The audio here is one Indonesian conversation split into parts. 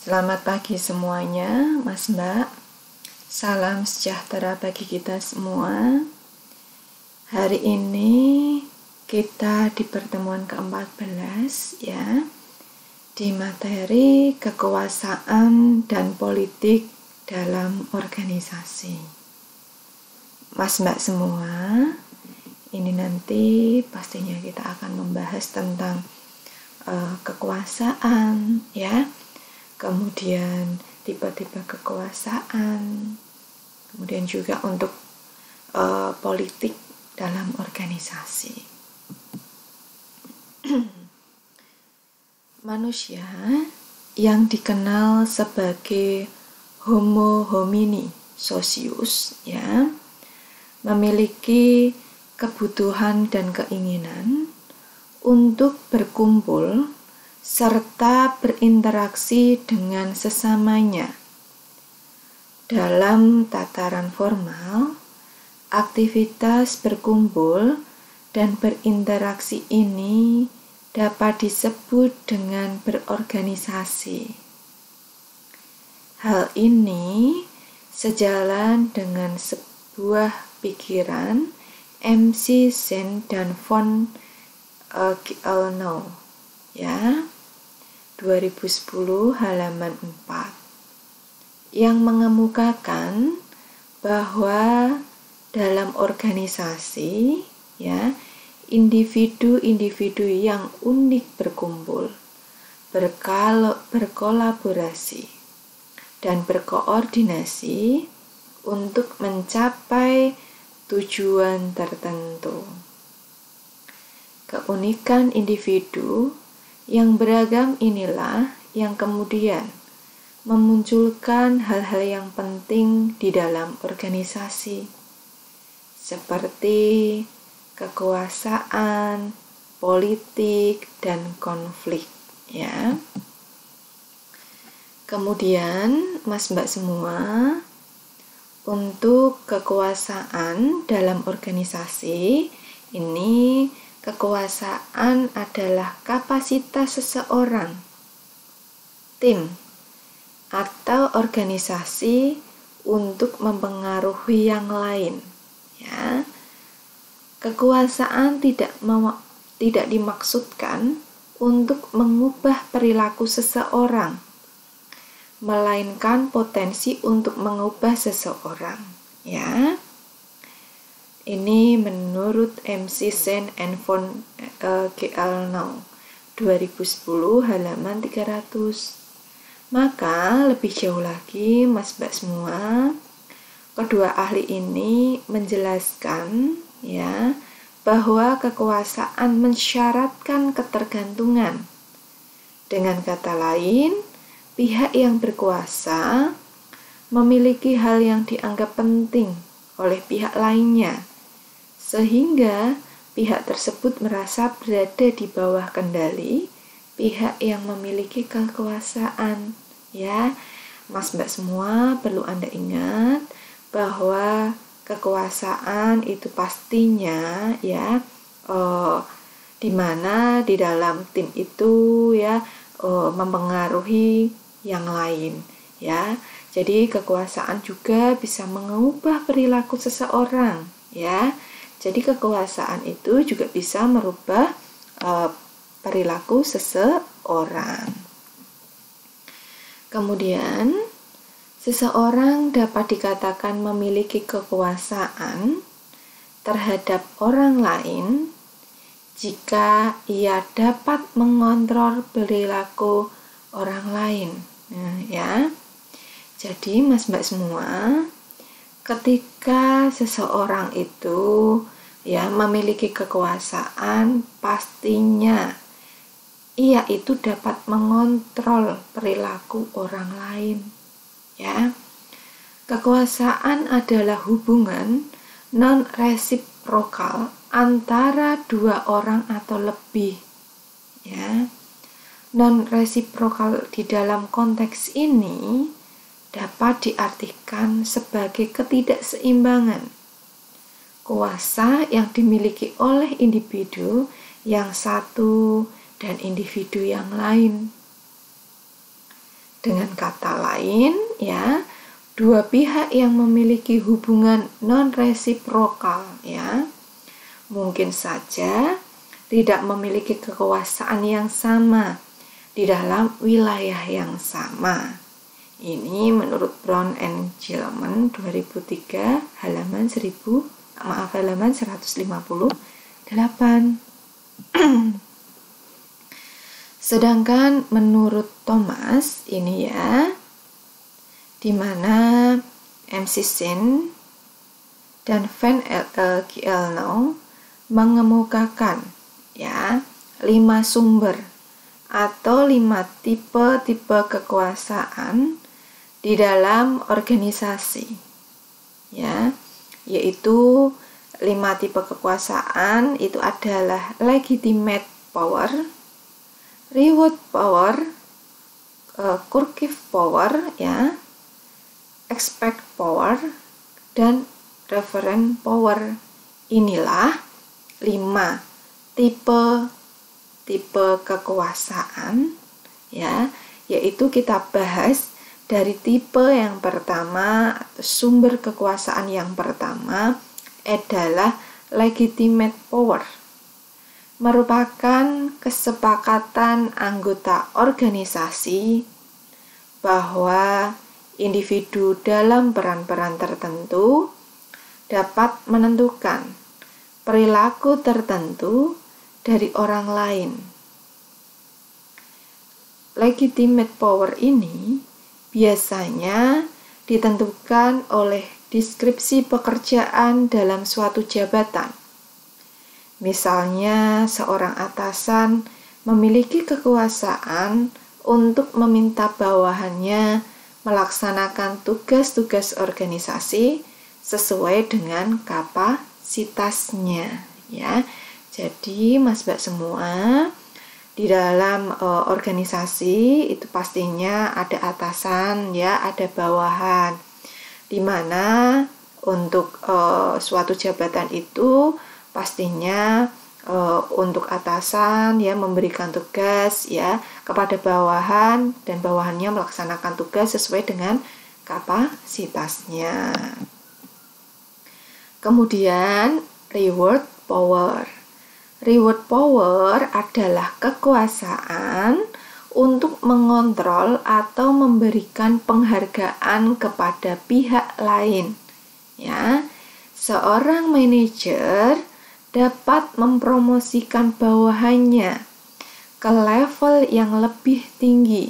Selamat pagi semuanya, Mas Mbak. Salam sejahtera bagi kita semua. Hari ini kita di pertemuan ke-14 ya, di materi kekuasaan dan politik dalam organisasi. Mas Mbak semua, ini nanti pastinya kita akan membahas tentang kekuasaan ya. Kemudian tipe-tipe kekuasaan, kemudian juga untuk politik dalam organisasi. Manusia yang dikenal sebagai Homo homini socius ya, memiliki kebutuhan dan keinginan untuk berkumpul serta berinteraksi dengan sesamanya. Dalam tataran formal, aktivitas berkumpul dan berinteraksi ini dapat disebut dengan berorganisasi. Hal ini sejalan dengan sebuah pikiran McCain dan von Gielnow ya, 2010 halaman 4, yang mengemukakan bahwa dalam organisasi ya, individu-individu yang unik berkumpul, berkolaborasi dan berkoordinasi untuk mencapai tujuan tertentu. Keunikan individu yang beragam inilah yang kemudian memunculkan hal-hal yang penting di dalam organisasi, seperti kekuasaan, politik, dan konflik ya. Kemudian Mas Mbak semua, untuk kekuasaan dalam organisasi ini, kekuasaan adalah kapasitas seseorang, tim, atau organisasi untuk mempengaruhi yang lain. Ya, kekuasaan tidak dimaksudkan untuk mengubah perilaku seseorang, melainkan potensi untuk mengubah seseorang. Ya. Ini menurut McCain and von Gielnow 2010 halaman 300. Maka lebih jauh lagi Mas Mbak semua, kedua ahli ini menjelaskan ya, bahwa kekuasaan mensyaratkan ketergantungan. Dengan kata lain, pihak yang berkuasa memiliki hal yang dianggap penting oleh pihak lainnya, sehingga pihak tersebut merasa berada di bawah kendali pihak yang memiliki kekuasaan. Ya, Mas Mbak semua perlu Anda ingat bahwa kekuasaan itu pastinya ya, di mana di dalam tim itu ya, mempengaruhi yang lain ya. Jadi kekuasaan juga bisa mengubah perilaku seseorang ya. Jadi kekuasaan itu juga bisa merubah perilaku seseorang. Kemudian, seseorang dapat dikatakan memiliki kekuasaan terhadap orang lain jika ia dapat mengontrol perilaku orang lain. Nah, ya. Jadi Mas Mbak semua, ketika seseorang itu ya memiliki kekuasaan, pastinya ia itu dapat mengontrol perilaku orang lain ya. Kekuasaan adalah hubungan non-resiprokal antara dua orang atau lebih ya. Non-resiprokal di dalam konteks ini dapat diartikan sebagai ketidakseimbangan kuasa yang dimiliki oleh individu yang satu dan individu yang lain. Dengan kata lain, ya, dua pihak yang memiliki hubungan non-resiprokal, ya, mungkin saja tidak memiliki kekuasaan yang sama di dalam wilayah yang sama. Ini menurut Brown and Gilman 2003 halaman 158. Sedangkan menurut Thomas ini ya, di mana MC Sin dan Van Gielnow mengemukakan ya 5 sumber atau 5 tipe kekuasaan di dalam organisasi, ya, yaitu 5 tipe kekuasaan itu adalah legitimate power, reward power, cursive power, ya, expect power, dan referent power. Inilah 5 tipe kekuasaan, ya, yaitu kita bahas dari tipe yang pertama atau sumber kekuasaan yang pertama adalah legitimate power, merupakan kesepakatan anggota organisasi bahwa individu dalam peran-peran tertentu dapat menentukan perilaku tertentu dari orang lain. Legitimate power ini biasanya ditentukan oleh deskripsi pekerjaan dalam suatu jabatan. Misalnya, seorang atasan memiliki kekuasaan untuk meminta bawahannya melaksanakan tugas-tugas organisasi sesuai dengan kapasitasnya, ya. Jadi, Mas Mbak semua, di dalam organisasi itu pastinya ada atasan, ya, ada bawahan. Di mana untuk suatu jabatan itu pastinya untuk atasan ya memberikan tugas ya kepada bawahan dan bawahannya melaksanakan tugas sesuai dengan kapasitasnya. Kemudian reward power. Reward power adalah kekuasaan untuk mengontrol atau memberikan penghargaan kepada pihak lain. Ya, seorang manajer dapat mempromosikan bawahannya ke level yang lebih tinggi,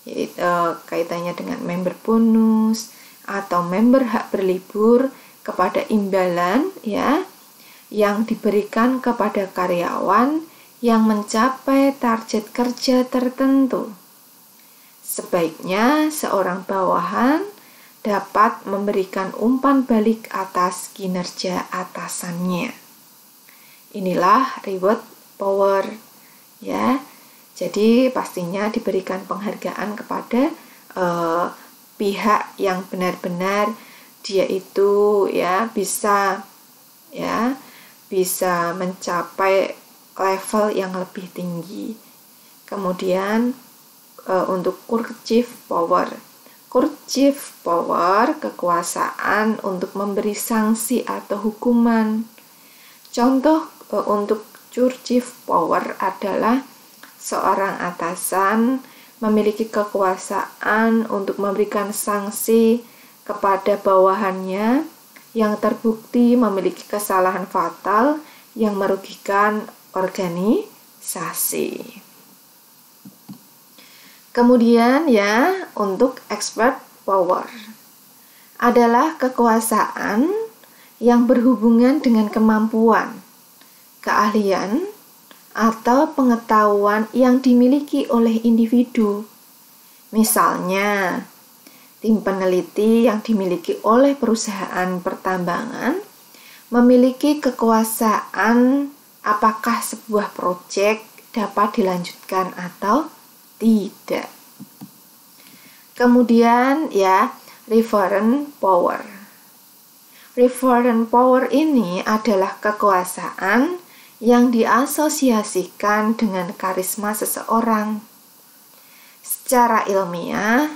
yaitu kaitannya dengan member bonus atau member hak berlibur kepada imbalan ya yang diberikan kepada karyawan yang mencapai target kerja tertentu. Sebaiknya seorang bawahan dapat memberikan umpan balik atas kinerja atasannya. Inilah reward power ya. Jadi pastinya diberikan penghargaan kepada pihak yang benar-benar dia itu ya bisa mencapai level yang lebih tinggi. Kemudian untuk cursive power. Cursive power kekuasaan untuk memberi sanksi atau hukuman. Contoh untuk cursive power adalah seorang atasan memiliki kekuasaan untuk memberikan sanksi kepada bawahannya yang terbukti memiliki kesalahan fatal yang merugikan organisasi. Kemudian ya, untuk expert power adalah kekuasaan yang berhubungan dengan kemampuan, keahlian, atau pengetahuan yang dimiliki oleh individu. Misalnya, tim peneliti yang dimiliki oleh perusahaan pertambangan memiliki kekuasaan apakah sebuah proyek dapat dilanjutkan atau tidak. Kemudian ya, referent power. Referent power ini adalah kekuasaan yang diasosiasikan dengan karisma seseorang. Secara ilmiah,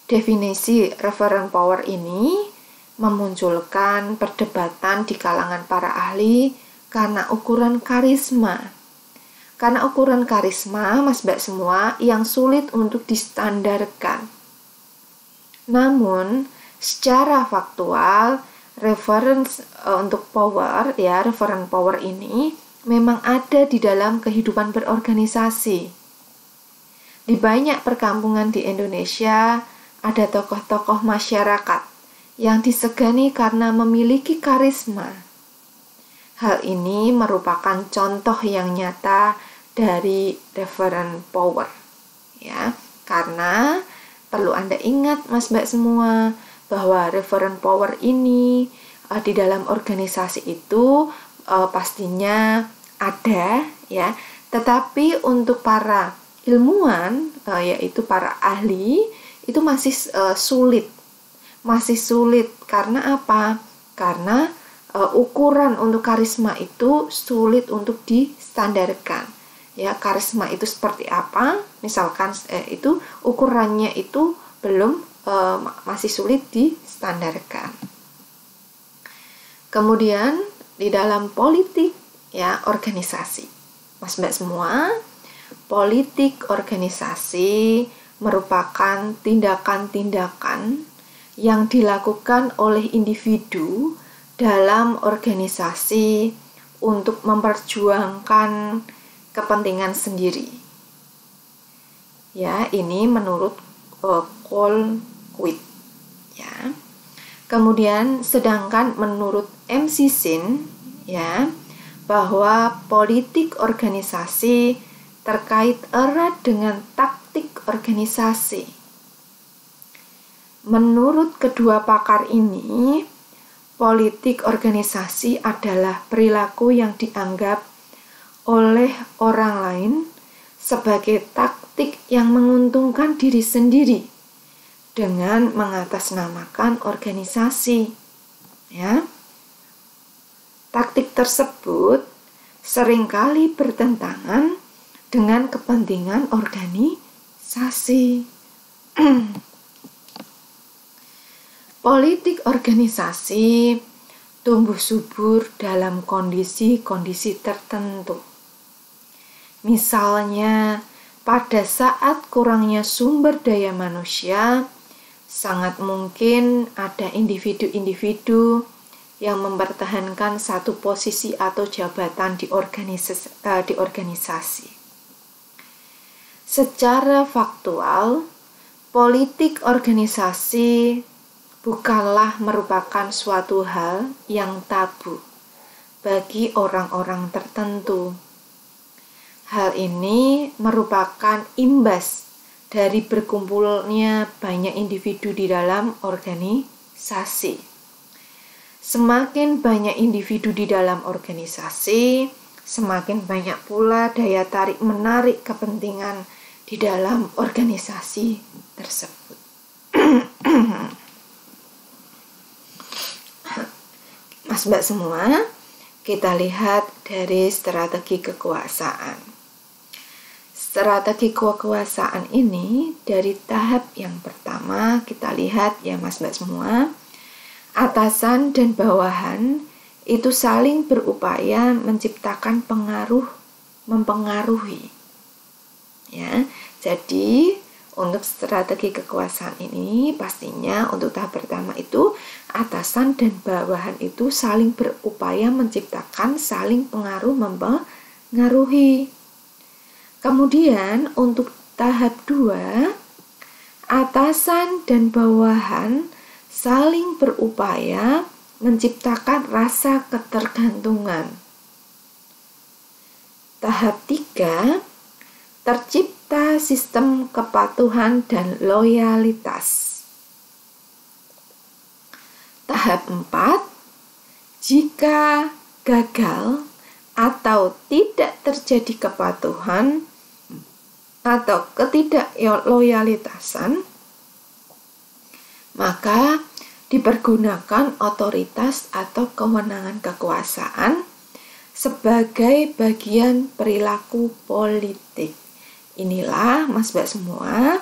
definisi referent power ini memunculkan perdebatan di kalangan para ahli karena ukuran karisma. Karena ukuran karisma, Mas Mbak semua, yang sulit untuk distandarkan. Namun, secara faktual, reference untuk power, referent power ini memang ada di dalam kehidupan berorganisasi. Di banyak perkampungan di Indonesia, ada tokoh-tokoh masyarakat yang disegani karena memiliki karisma. Hal ini merupakan contoh yang nyata dari referent power, ya. Karena perlu Anda ingat, Mas Mbak semua, bahwa referent power ini di dalam organisasi itu pastinya ada, ya. Tetapi untuk para ilmuwan, yaitu para ahli, itu masih sulit. Masih sulit karena apa? Karena ukuran untuk karisma itu sulit untuk distandarkan. Ya, karisma itu seperti apa? Misalkan itu ukurannya itu belum masih sulit distandarkan. Kemudian di dalam politik, ya, organisasi, Mas Mbak semua, politik organisasi merupakan tindakan-tindakan yang dilakukan oleh individu dalam organisasi untuk memperjuangkan kepentingan sendiri. Ya, ini menurut Colquitt, ya. Kemudian sedangkan menurut MC Sin, ya, bahwa politik organisasi terkait erat dengan taktik organisasi. Menurut kedua pakar ini, politik organisasi adalah perilaku yang dianggap oleh orang lain sebagai taktik yang menguntungkan diri sendiri dengan mengatasnamakan organisasi. Ya. Taktik tersebut seringkali bertentangan dengan kepentingan organisasi. Politik organisasi tumbuh subur dalam kondisi-kondisi tertentu. Misalnya, pada saat kurangnya sumber daya manusia, sangat mungkin ada individu-individu yang mempertahankan satu posisi atau jabatan di organisasi. Secara faktual, politik organisasi bukanlah merupakan suatu hal yang tabu bagi orang-orang tertentu. Hal ini merupakan imbas dari berkumpulnya banyak individu di dalam organisasi. Semakin banyak individu di dalam organisasi, semakin banyak pula daya tarik-menarik kepentingan di dalam organisasi tersebut. Mas Mbak semua, kita lihat dari strategi kekuasaan. Strategi kekuasaan ini dari tahap yang pertama kita lihat, ya Mas Mbak semua, atasan dan bawahan itu saling berupaya menciptakan mempengaruhi. Ya, jadi untuk strategi kekuasaan ini pastinya untuk tahap pertama itu atasan dan bawahan itu saling berupaya menciptakan saling mempengaruhi. Kemudian untuk tahap 2, atasan dan bawahan saling berupaya menciptakan rasa ketergantungan. Tahap 3, tercipta sistem kepatuhan dan loyalitas. Tahap 4, jika gagal atau tidak terjadi kepatuhan atau ketidakloyalitasan, maka dipergunakan otoritas atau kewenangan kekuasaan sebagai bagian perilaku politik. Inilah Mas Mbak semua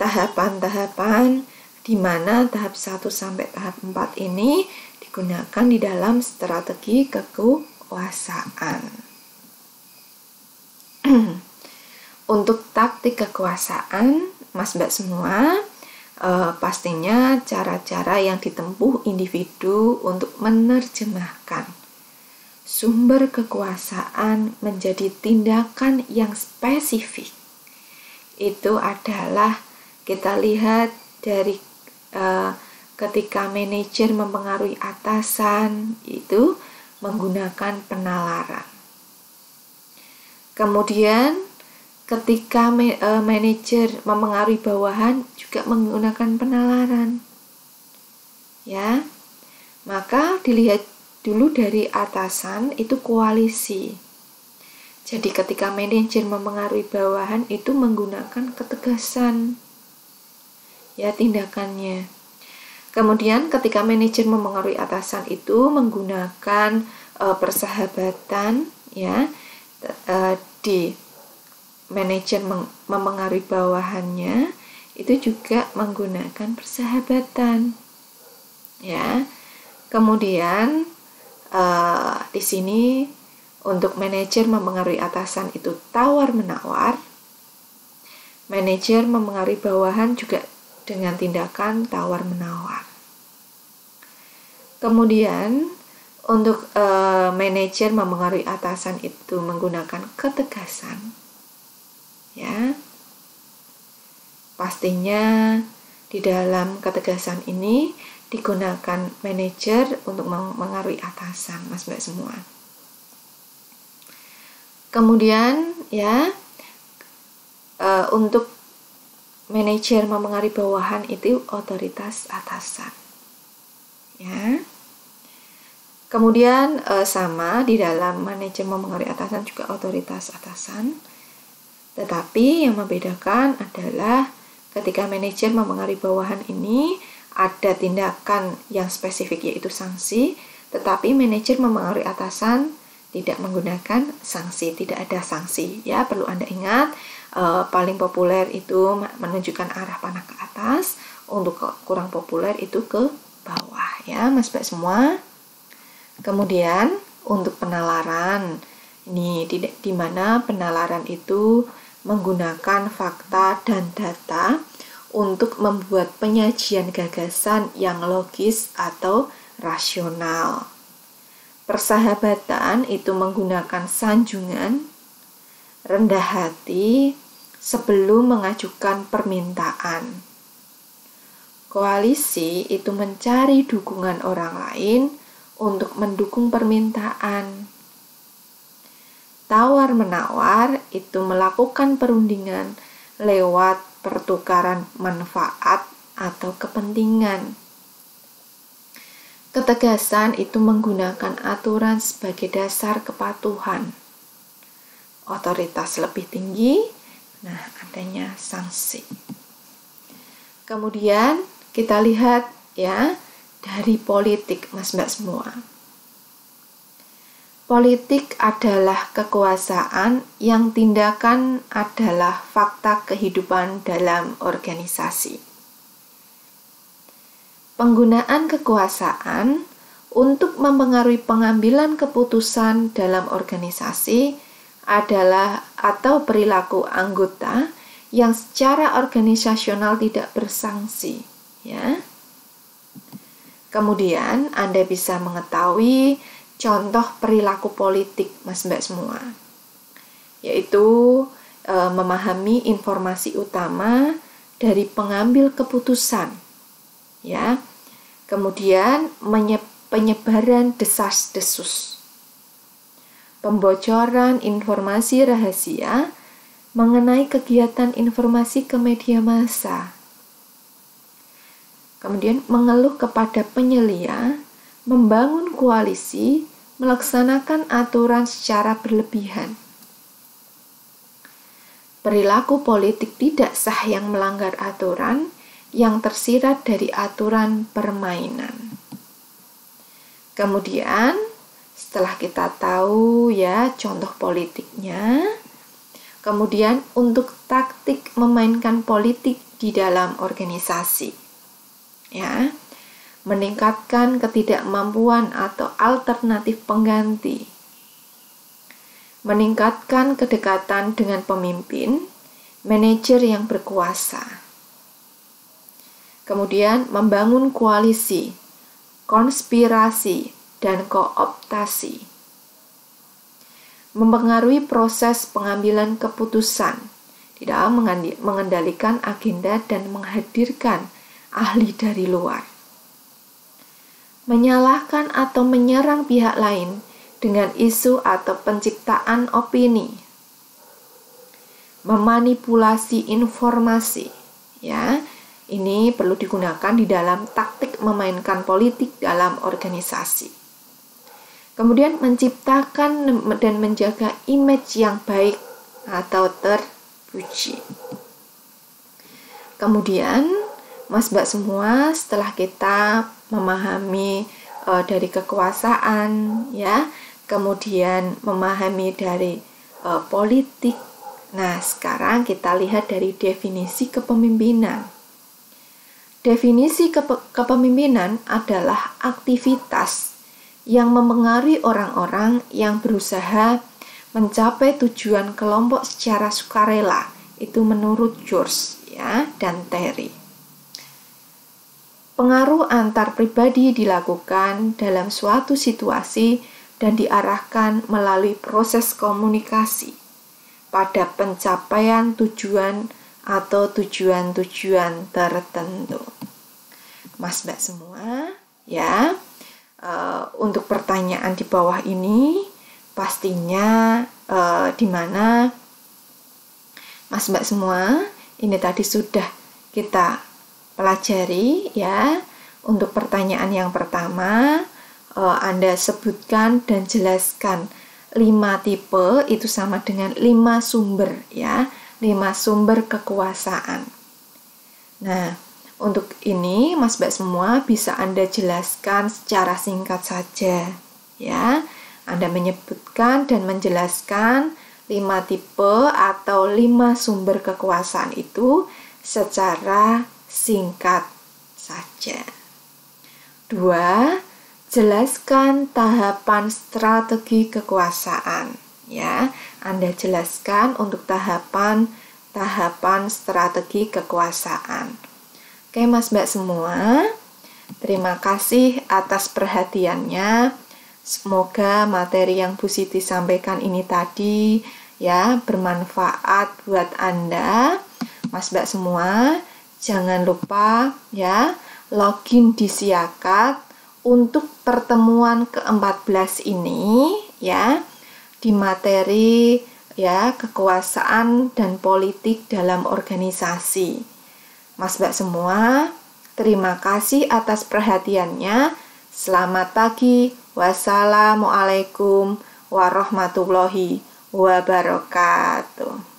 tahapan-tahapan di mana tahap 1 sampai tahap 4 ini digunakan di dalam strategi kekuasaan. Untuk taktik kekuasaan, Mas Mbak semua, pastinya cara-cara yang ditempuh individu untuk menerjemahkan sumber kekuasaan menjadi tindakan yang spesifik. Itu adalah kita lihat dari ketika manajer mempengaruhi atasan itu menggunakan penalaran. Kemudian ketika manajer mempengaruhi bawahan juga menggunakan penalaran. Ya. Maka dilihat dulu dari atasan itu koalisi. Jadi ketika manajer mempengaruhi bawahan itu menggunakan ketegasan. Ya, tindakannya. Kemudian ketika manajer mempengaruhi atasan itu menggunakan persahabatan, ya, di manajer mempengaruhi bawahannya itu juga menggunakan persahabatan, ya. Kemudian di sini untuk manajer mempengaruhi atasan itu tawar menawar, manajer mempengaruhi bawahan juga dengan tindakan tawar-menawar. Kemudian untuk manajer mempengaruhi atasan itu menggunakan ketegasan. Ya. Pastinya di dalam ketegasan ini digunakan manajer untuk mempengaruhi atasan, Mas Mbak semua. Kemudian ya untuk manajer mempengaruhi bawahan itu otoritas atasan. Ya. Kemudian sama di dalam manajer mempengaruhi atasan juga otoritas atasan. Tetapi yang membedakan adalah ketika manajer mempengaruhi bawahan ini ada tindakan yang spesifik yaitu sanksi, tetapi manajer mempengaruhi atasan tidak menggunakan sanksi, tidak ada sanksi. Ya, perlu Anda ingat. Paling populer itu menunjukkan arah panah ke atas, untuk kurang populer itu ke bawah, ya Mas Mbak semua. Kemudian untuk penalaran, ini di mana penalaran itu menggunakan fakta dan data untuk membuat penyajian gagasan yang logis atau rasional. Persahabatan itu menggunakan sanjungan, rendah hati sebelum mengajukan permintaan. Koalisi itu mencari dukungan orang lain untuk mendukung permintaan. Tawar-menawar itu melakukan perundingan lewat pertukaran manfaat atau kepentingan. Ketegasan itu menggunakan aturan sebagai dasar kepatuhan. Otoritas lebih tinggi, nah adanya sanksi. Kemudian kita lihat ya dari politik, Mas Mbak semua. Politik adalah kekuasaan yang tindakan adalah fakta kehidupan dalam organisasi. Penggunaan kekuasaan untuk mempengaruhi pengambilan keputusan dalam organisasi adalah atau perilaku anggota yang secara organisasional tidak bersanksi, ya. Kemudian Anda bisa mengetahui contoh perilaku politik, Mas Mbak semua, yaitu memahami informasi utama dari pengambil keputusan, ya. Kemudian penyebaran desas-desus, pembocoran informasi rahasia mengenai kegiatan informasi ke media massa. Kemudian mengeluh kepada penyelia, membangun koalisi, melaksanakan aturan secara berlebihan. Perilaku politik tidak sah yang melanggar aturan yang tersirat dari aturan permainan. Kemudian setelah kita tahu ya contoh politiknya, Kemudian untuk taktik memainkan politik di dalam organisasi. Ya. Meningkatkan ketidakmampuan atau alternatif pengganti. Meningkatkan kedekatan dengan pemimpin, manajer yang berkuasa. Kemudian membangun koalisi, konspirasi, dan kooptasi. Mempengaruhi proses pengambilan keputusan, tidak mengendalikan agenda dan menghadirkan ahli dari luar. Menyalahkan atau menyerang pihak lain dengan isu atau penciptaan opini. Memanipulasi informasi, ya. Ini perlu digunakan di dalam taktik memainkan politik dalam organisasi. Kemudian menciptakan dan menjaga image yang baik atau terpuji. Kemudian, Mas Mbak semua, setelah kita memahami dari kekuasaan, ya, kemudian memahami dari politik. Nah, sekarang kita lihat dari definisi kepemimpinan. Definisi kepemimpinan adalah aktivitas yang mempengaruhi orang-orang yang berusaha mencapai tujuan kelompok secara sukarela. Itu menurut George, ya, dan Terry. Pengaruh antar pribadi dilakukan dalam suatu situasi dan diarahkan melalui proses komunikasi pada pencapaian tujuan atau tujuan-tujuan tertentu. Mas Mbak semua, ya, untuk pertanyaan di bawah ini pastinya di mana Mas Mbak semua ini tadi sudah kita pelajari, ya. Untuk pertanyaan yang pertama, Anda sebutkan dan jelaskan 5 tipe itu sama dengan 5 sumber, ya. 5 sumber kekuasaan. Nah, untuk ini Mas Mbak semua bisa Anda jelaskan secara singkat saja, ya. Anda menyebutkan dan menjelaskan 5 tipe atau 5 sumber kekuasaan itu secara singkat saja. 2. Jelaskan tahapan strategi kekuasaan, ya. Anda jelaskan untuk tahapan strategi kekuasaan. Oke, Mas Mbak semua, terima kasih atas perhatiannya. Semoga materi yang Bu Siti sampaikan ini tadi, ya, bermanfaat buat Anda. Mas Mbak semua, jangan lupa, ya, login di Siakat untuk pertemuan ke-14 ini, ya, di materi, ya, kekuasaan dan politik dalam organisasi. Mas Mbak semua, terima kasih atas perhatiannya. Selamat pagi. Wassalamualaikum warahmatullahi wabarakatuh.